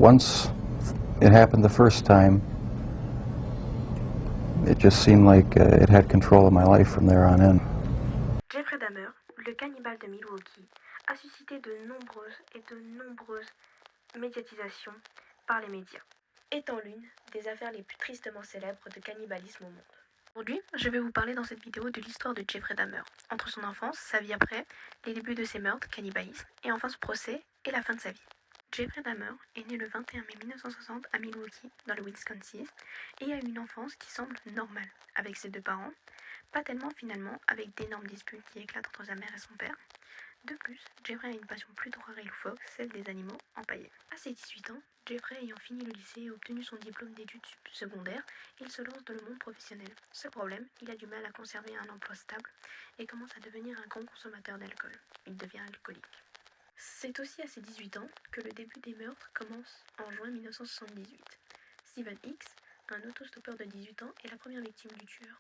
Once it happened the first time, it just seemed like it had control of my life from there on in. Jeffrey Dahmer, le cannibale de Milwaukee, a suscité de nombreuses médiatisations par les médias, étant l'une des affaires les plus tristement célèbres de cannibalisme au monde. Aujourd'hui, je vais vous parler dans cette vidéo de l'histoire de Jeffrey Dahmer, entre son enfance, sa vie après, les débuts de ses meurtres, cannibalisme, et enfin son procès et la fin de sa vie. Jeffrey Dahmer est né le 21 mai 1960 à Milwaukee, dans le Wisconsin, et a eu une enfance qui semble normale, avec ses deux parents, pas tellement finalement, avec d'énormes disputes qui éclatent entre sa mère et son père. De plus, Jeffrey a une passion plutôt rare et loufoque, celle des animaux empaillés. À ses 18 ans, Jeffrey ayant fini le lycée et obtenu son diplôme d'études secondaires, il se lance dans le monde professionnel. Seul problème, il a du mal à conserver un emploi stable et commence à devenir un grand consommateur d'alcool. Il devient alcoolique. C'est aussi à ses 18 ans que le début des meurtres commence en juin 1978. Steven Hicks, un autostoppeur de 18 ans, est la première victime du tueur.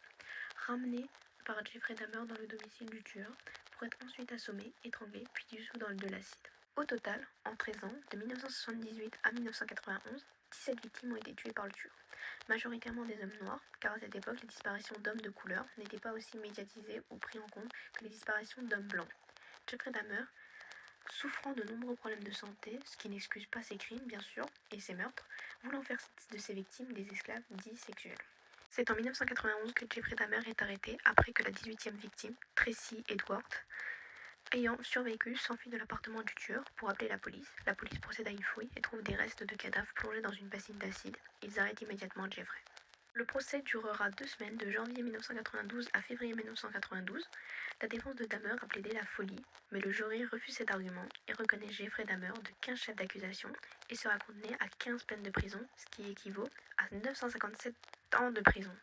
Ramené par Jeffrey Dahmer dans le domicile du tueur pour être ensuite assommé, étranglé, puis dissous dans de l'acide. Au total, en 13 ans, de 1978 à 1991, 17 victimes ont été tuées par le tueur. Majoritairement des hommes noirs, car à cette époque, les disparitions d'hommes de couleur n'étaient pas aussi médiatisées ou prises en compte que les disparitions d'hommes blancs. Jeffrey Dahmer, souffrant de nombreux problèmes de santé, ce qui n'excuse pas ses crimes bien sûr, et ses meurtres, voulant faire de ses victimes des esclaves dits sexuels. C'est en 1991 que Jeffrey Dahmer est arrêté après que la 18e victime, Tracy Edwards, ayant survécu, s'enfuit de l'appartement du tueur pour appeler la police. La police procède à une fouille et trouve des restes de cadavres plongés dans une bassine d'acide. Ils arrêtent immédiatement Jeffrey. Le procès durera 2 semaines, de janvier 1992 à février 1992. La défense de Dahmer a plaidé la folie, mais le jury refuse cet argument et reconnaît Jeffrey Dahmer de 15 chefs d'accusation et sera condamné à 15 peines de prison, ce qui équivaut à 957 ans de prison.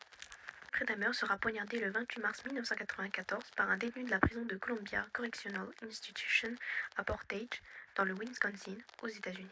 Jeffrey Dahmer sera poignardé le 28 mars 1994 par un détenu de la prison de Columbia Correctional Institution à Portage, dans le Wisconsin, aux États-Unis.